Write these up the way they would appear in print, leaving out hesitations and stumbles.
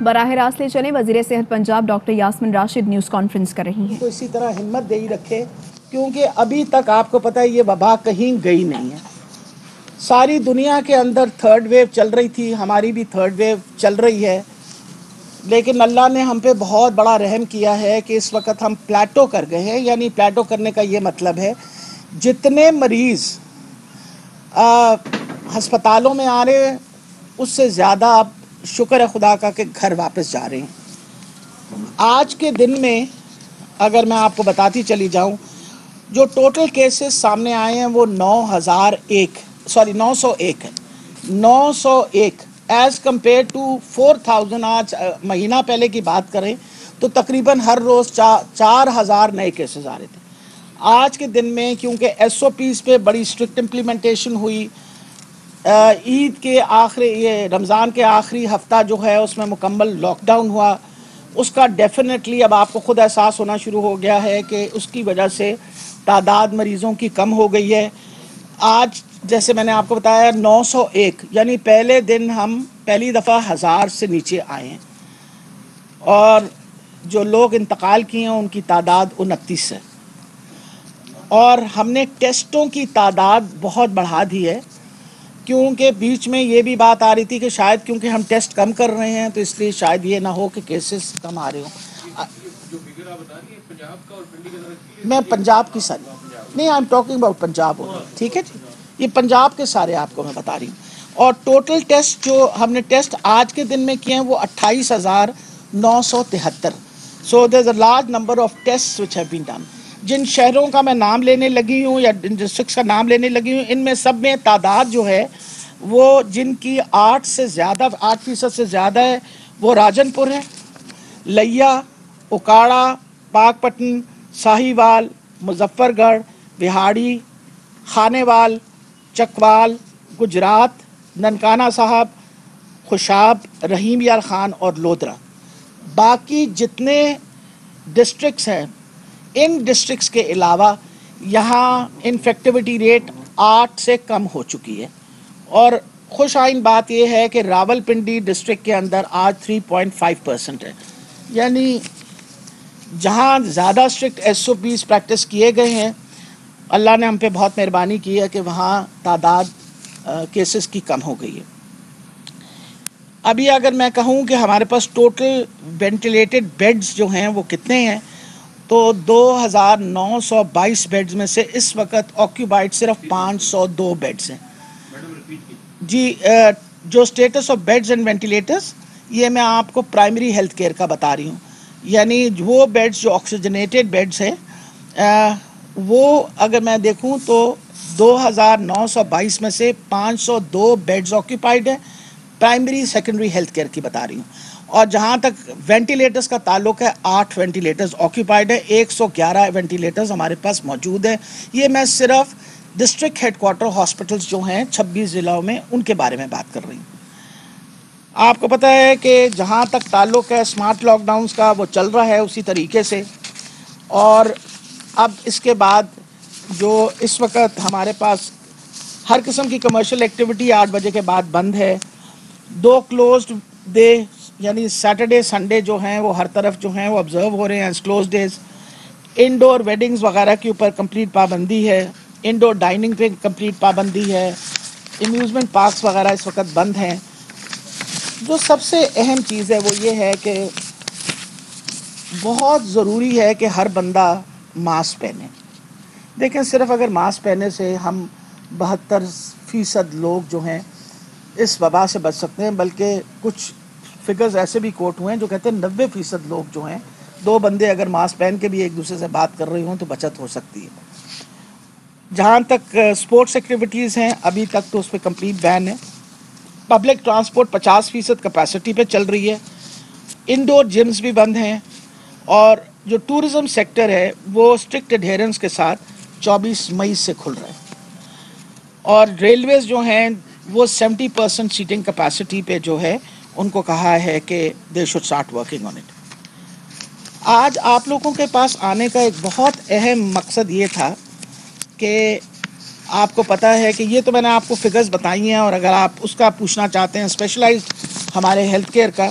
براہ راست لے چلیں، وزیر صحت Punjab doctor Yasmin Rashid news conference کر رہی ہیں۔ تو اسی طرح ہمت دے ہی رکھے، کیونکہ ابھی تک آپ کو پتہ ہے یہ وبا کہیں گئی نہیں ہے۔ ساری دنیا کے اندر تھرڈ ویو چل رہی تھی، ہماری بھی تھرڈ ویو چل رہی ہے، لیکن اللہ نے ہم پہ بہت بڑا رحم کیا ہے کہ اس وقت ہم پلیٹو کر گئے ہیں۔ یعنی پلیٹو کرنے کا یہ مطلب ہے جتنے مریض ہسپتالوں میں آ رہے ہیں اس سے زیادہ اب شکر ہے خدا کا کہ گھر واپس جا رہے ہیں۔ آج کے دن میں اگر میں آپ کو بتاتی چلی جاؤں، جو ٹوٹل کیسز سامنے آئے ہیں وہ 901 ہے، 901 ایز کمپیئر ٹو 4000۔ آج مہینہ پہلے کی بات کریں تو تقریباً ہر روز 4000 نئے کیسز آ رہے تھے۔ آج کے دن میں کیونکہ ایس او پیز پہ بڑی اسٹرکٹ امپلیمنٹیشن ہوئی، عید کے یہ رمضان کے آخری ہفتہ جو ہے اس میں مکمل لاک ڈاؤن ہوا، اس کا ڈیفینیٹلی اب آپ کو خود احساس ہونا شروع ہو گیا ہے کہ اس کی وجہ سے تعداد مریضوں کی کم ہو گئی ہے۔ آج جیسے میں نے آپ کو بتایا 901، یعنی پہلے دن ہم پہلی دفعہ 1000 سے نیچے آئے ہیں، اور جو لوگ انتقال کیے ہیں ان کی تعداد 29 ہے۔ اور ہم نے ٹیسٹوں کی تعداد بہت بڑھا دی ہے، کیونکہ بیچ میں یہ بھی بات آ رہی تھی کہ شاید کیونکہ ہم ٹیسٹ کم کر رہے ہیں تو اس لیے شاید یہ نہ ہو کہ کیسز کم آ رہے ہوں۔ میں پنجاب کی ساری نہیں، I am talking about Punjab, ٹھیک ہے جی، یہ پنجاب کے سارے آپ کو میں بتا رہی ہوں۔ اور ٹوٹل ٹیسٹ جو ہم نے ٹیسٹ آج کے دن میں کیے ہیں وہ 28,973۔ So there is a large number of test which have been done. جن شہروں کا میں نام لینے لگی ہوں یا جن ڈسٹرکٹس کا نام لینے لگی ہوں، ان میں سب میں تعداد جو ہے وہ جن کی 8% سے زیادہ ہے وہ راجن پور ہے، لیا، اکاڑا، پاک پٹن، ساہیوال، مظفر گڑھ، وہاڑی، خانیوال، چکوال، گجرات، ننکانہ صاحب، خوشاب، رحیم یار خان اور لودھرا۔ باقی جتنے ڈسٹرکٹس ہیں ان ڈسٹرکٹس کے علاوہ یہاں انفیکٹیوٹی ریٹ 8 سے کم ہو چکی ہے۔ اور خوش آئین بات یہ ہے کہ راول پنڈی ڈسٹرکٹ کے اندر آج 3.5% ہے، یعنی جہاں زیادہ strict S O Ps practice کیے گئے ہیں اللہ نے ہم پہ بہت مہربانی کی ہے کہ وہاں تعداد کیسز کی کم ہو گئی ہے۔ ابھی اگر میں کہوں کہ ہمارے پاس ٹوٹل وینٹیلیٹڈ بیڈز جو ہیں وہ کتنے ہیں تو 2,922 بیڈز میں سے اس وقت آکیوپائڈ صرف 502 بیڈز ہیں جی۔ جو status of beds and ventilators یہ میں آپ کو پرائمری ہیلتھ کیئر کا بتا رہی ہوں، یعنی وہ بیڈز جو آکسیجنیٹڈ بیڈز ہیں وہ اگر میں دیکھوں تو 2,922 میں سے 502 بیڈز آکیوپائڈ ہیں، پرائمری سیکنڈری ہیلتھ کیئر کی بتا رہی ہوں۔ اور جہاں تک وینٹیلیٹرز کا تعلق ہے 8 وینٹیلیٹرز آکیوپائڈ ہے، 111 وینٹیلیٹرز ہمارے پاس موجود ہیں۔ یہ میں صرف ڈسٹرکٹ ہیڈ کوارٹر ہاسپٹلز جو ہیں 26 ضلعوں میں ان کے بارے میں بات کر رہی ہوں۔ آپ کو پتہ ہے کہ جہاں تک تعلق ہے اسمارٹ لاک ڈاؤنز کا وہ چل رہا ہے اسی طریقے سے، اور اب اس کے بعد جو اس وقت ہمارے پاس ہر قسم کی کمرشل ایکٹیویٹی 8 بجے کے بعد بند ہے۔ 2 کلوزڈ ڈے یعنی سیٹرڈے سنڈے جو ہیں وہ ہر طرف جو ہیں وہ آبزرو ہو رہے ہیں as close days. Indoor weddings وغیرہ کے اوپر کمپلیٹ پابندی ہے، انڈور ڈائننگ پہ کمپلیٹ پابندی ہے، امیوزمنٹ پارکس وغیرہ اس وقت بند ہیں۔ جو سب سے اہم چیز ہے وہ یہ ہے کہ بہت ضروری ہے کہ ہر بندہ ماسک پہنے۔ دیکھیں صرف اگر ماسک پہنے سے ہم 72% لوگ جو ہیں اس وبا سے بچ سکتے ہیں، بلکہ کچھ فگرز ایسے بھی کوٹ ہوئے ہیں جو کہتے ہیں 90% لوگ جو ہیں 2 بندے اگر ماسک پہن کے بھی ایک دوسرے سے بات کر رہے ہوں تو بچت ہو سکتی ہے۔ جہاں تک اسپورٹس ایکٹیویٹیز ہیں ابھی تک تو اس پہ کمپلیٹ بین ہے۔ پبلک ٹرانسپورٹ 50% کیپیسٹی پہ چل رہی ہے، انڈور جمز بھی بند ہیں، اور جو ٹورزم سیکٹر ہے وہ اسٹرکٹ ایڈہیرنس کے ساتھ 24 مئی سے کھل رہا ہے۔ اور ریلویز جو ہیں وہ 70% سیٹنگ کیپیسٹی پہ جو ہے ان کو کہا ہے کہ they should start working on it. آج آپ لوگوں کے پاس آنے کا ایک بہت اہم مقصد یہ تھا کہ آپ کو پتہ ہے کہ یہ تو میں نے آپ کو فگرز بتائی ہیں، اور اگر آپ اس کا پوچھنا چاہتے ہیں اسپیشلائزڈ ہمارے ہیلتھ کیئر کا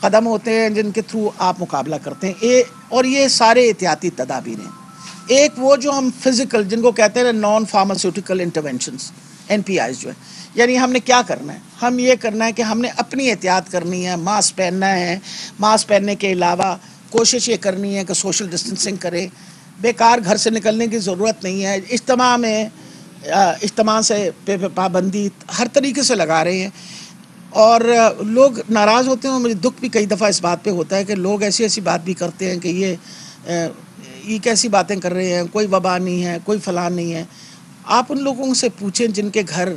قدم ہوتے ہیں جن کے تھرو آپ مقابلہ کرتے ہیں اور یہ سارے احتیاطی تدابیر ہیں. ایک وہ جو ہم فزیکل جن کو کہتے ہیں نان فارماسیوٹیکل انٹرونشنز NPIs جو ہے، یعنی ہم نے کیا کرنا ہے، ہم یہ کرنا ہے کہ ہم نے اپنی احتیاط کرنی ہے، ماسک پہننا ہے، ماسک پہننے کے علاوہ کوشش یہ کرنی ہے کہ سوشل ڈسٹنسنگ کرے، بیکار گھر سے نکلنے کی ضرورت نہیں ہے. اجتماع سے پابندی ہر طریقے سے لگا رہے ہیں اور لوگ ناراض ہوتے ہیں اور مجھے دکھ بھی کئی دفعہ اس بات پہ ہوتا ہے کہ لوگ ایسی ایسی بات بھی کرتے ہیں کہ یہ کیسی باتیں کر رہے ہیں، کوئی وبا نہیں ہے، کوئی فلاں نہیں ہے. آپ ان لوگوں سے پوچھیں جن کے گھر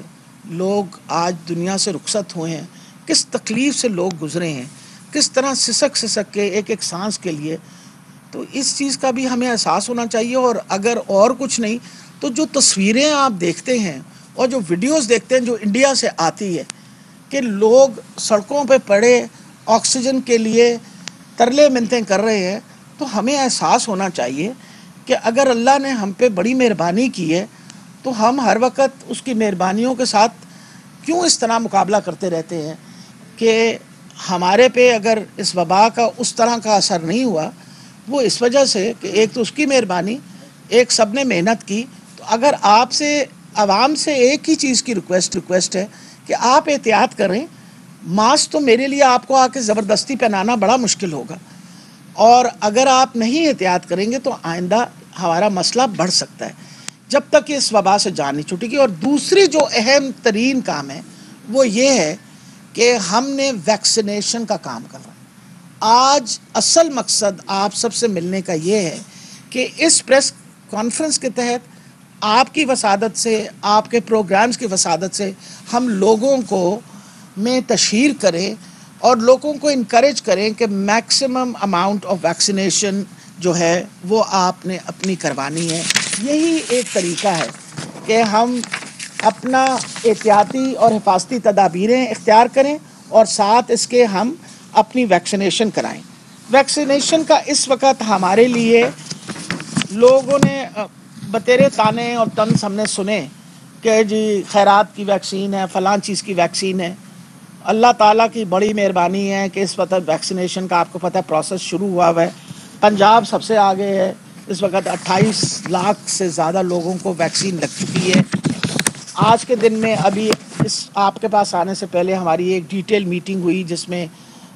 لوگ آج دنیا سے رخصت ہوئے ہیں، کس تکلیف سے لوگ گزرے ہیں، کس طرح سسک کے ایک سانس کے لیے. تو اس چیز کا بھی ہمیں احساس ہونا چاہیے. اور اگر اور کچھ نہیں تو جو تصویریں آپ دیکھتے ہیں اور جو ویڈیوز دیکھتے ہیں جو انڈیا سے آتی ہے کہ لوگ سڑکوں پہ پڑے آکسیجن کے لیے ترلے منتیں کر رہے ہیں، تو ہمیں احساس ہونا چاہیے کہ اگر اللہ نے ہم پہ بڑی مہربانی کی ہے تو ہم ہر وقت اس کی مہربانیوں کے ساتھ کیوں اس طرح مقابلہ کرتے رہتے ہیں کہ ہمارے پہ اگر اس وبا کا اس طرح کا اثر نہیں ہوا، وہ اس وجہ سے کہ ایک تو اس کی مہربانی، ایک سب نے محنت کی. تو اگر آپ سے عوام سے ایک ہی چیز کی ریکویسٹ ہے کہ آپ احتیاط کریں. ماسک تو میرے لیے آپ کو آ کے زبردستی پہنانا بڑا مشکل ہوگا، اور اگر آپ نہیں احتیاط کریں گے تو آئندہ ہمارا مسئلہ بڑھ سکتا ہے جب تک اس وبا سے جان نہیں چھوٹے گی. اور دوسری جو اہم ترین کام ہے وہ یہ ہے کہ ہم نے ویکسینیشن کا کام کرنا. آج اصل مقصد آپ سب سے ملنے کا یہ ہے کہ اس پریس کانفرنس کے تحت آپ کی وسادت سے، آپ کے پروگرامز کی وسادت سے ہم لوگوں کو میں تشہیر کریں اور لوگوں کو انکریج کریں کہ میکسیمم اماؤنٹ آف ویکسینیشن جو ہے وہ آپ نے اپنی کروانی ہے. یہی ایک طریقہ ہے کہ ہم اپنا احتیاطی اور حفاظتی تدابیریں اختیار کریں اور ساتھ اس کے ہم اپنی ویکسینیشن کرائیں. ویکسینیشن کا اس وقت ہمارے لیے لوگوں نے بتیرے تانے اور طنز ہم نے سنے کہ جی خیرات کی ویکسین ہے، فلاں چیز کی ویکسین ہے. اللہ تعالیٰ کی بڑی مہربانی ہے کہ اس وقت ویکسینیشن کا آپ کو پتہ ہے پروسیس شروع ہوا ہے. پنجاب سب سے آگے ہے، اس وقت 28 لاکھ سے زیادہ لوگوں کو ویکسین لگ چکی ہے. آج کے دن میں ابھی آپ کے پاس آنے سے پہلے ہماری ایک ڈیٹیل میٹنگ ہوئی جس میں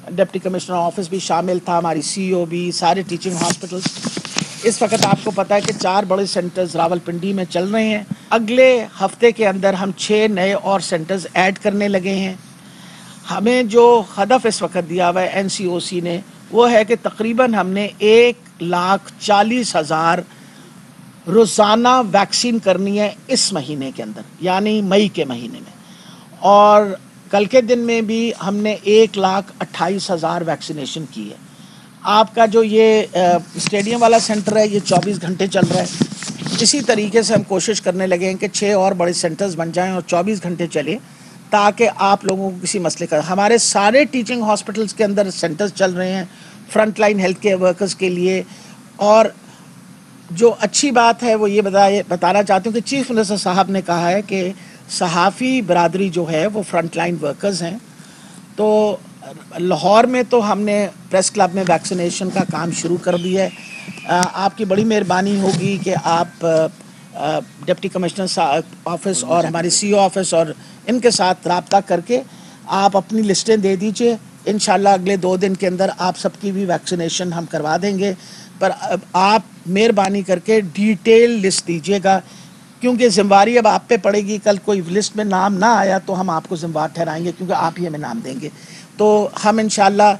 ڈپٹی کمشنر آفس بھی شامل تھا، ہماری CEO بھی، سارے ٹیچنگ ہاسپٹلز. اس وقت آپ کو پتہ ہے کہ 4 بڑے سینٹرز راولپنڈی میں چل رہے ہیں. اگلے ہفتے کے اندر ہم 6 نئے اور سینٹرز ایڈ کرنے لگے ہیں. ہمیں جو ہدف اس وقت دیا ہوا ہے NCOC نے وہ ہے کہ تقریباً ہم نے 1,40,000 روزانہ ویکسین کرنی ہے اس مہینے کے اندر، یعنی مئی کے مہینے میں. اور کل کے دن میں بھی ہم نے 1,28,000 ویکسینیشن کی ہے. آپ کا جو یہ اسٹیڈیم والا سینٹر ہے یہ 24 گھنٹے چل رہا ہے. اسی طریقے سے ہم کوشش کرنے لگے ہیں کہ 6 اور بڑے سینٹرز بن جائیں اور 24 گھنٹے چلے تاکہ آپ لوگوں کو کسی مسئلے کا. ہمارے سارے ٹیچنگ ہاسپٹلس کے اندر سینٹرز چل رہے ہیں front line health care workers کے لیے. اور جو اچھی بات ہے وہ یہ بتانا چاہتی ہوں کہ چیف منسٹر صاحب نے کہا ہے کہ صحافی برادری جو ہے وہ فرنٹ لائن ورکرز ہیں. تو لاہور میں تو ہم نے پریس کلب میں ویکسینیشن کا کام شروع کر دیا ہے. آپ کی بڑی مہربانی ہوگی کہ آپ ڈپٹی کمشنر آفس اور ہماری CEO آفس اور ان کے ساتھ رابطہ کر کے آپ اپنی لسٹیں دے دیجئے. انشاءاللہ اگلے 2 دن کے اندر آپ سب کی بھی ویکسینیشن ہم کروا دیں گے. پر آپ مہربانی کر کے ڈیٹیل لسٹ دیجیے گا کیونکہ ذمہ داری اب آپ پہ پڑے گی. کل کوئی لسٹ میں نام نہ آیا تو ہم آپ کو ذمہ دار ٹھہرائیں گے کیونکہ آپ ہی ہمیں نام دیں گے. تو ہم انشاءاللہ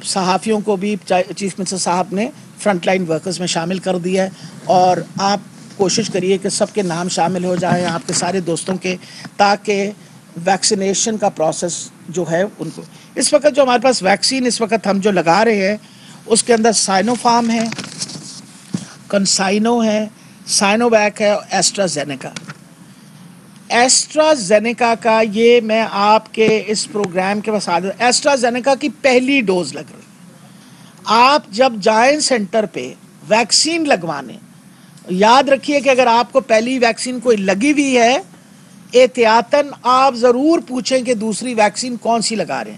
صحافیوں کو بھی چیف منسٹر صاحب نے فرنٹ لائن ورکرز میں شامل کر دیا ہے اور آپ کوشش کریے کہ سب کے نام شامل ہو جائیں آپ کے سارے دوستوں کے، تاکہ ویکسینیشن کا پروسیس جو ہے ان کو. اس وقت جو ہمارے پاس ویکسین اس وقت ہم جو لگا رہے ہیں اس کے اندر سائنو فارم ہے، کنسائنو ہے، سائنو ویک ہے اور ایسٹرازینیکا. ایسٹرازینیکا کا یہ میں آپ کے اس پروگرام کے وسادت ایسٹرازینیکا کی پہلی ڈوز لگ رہی. آپ جب جائیں سینٹر پہ ویکسین لگوانے، یاد رکھیے کہ اگر آپ کو پہلی ویکسین کوئی لگی ہوئی ہے احتیاطاً آپ ضرور پوچھیں کہ دوسری ویکسین کون سی لگا رہے ہیں.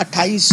28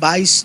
22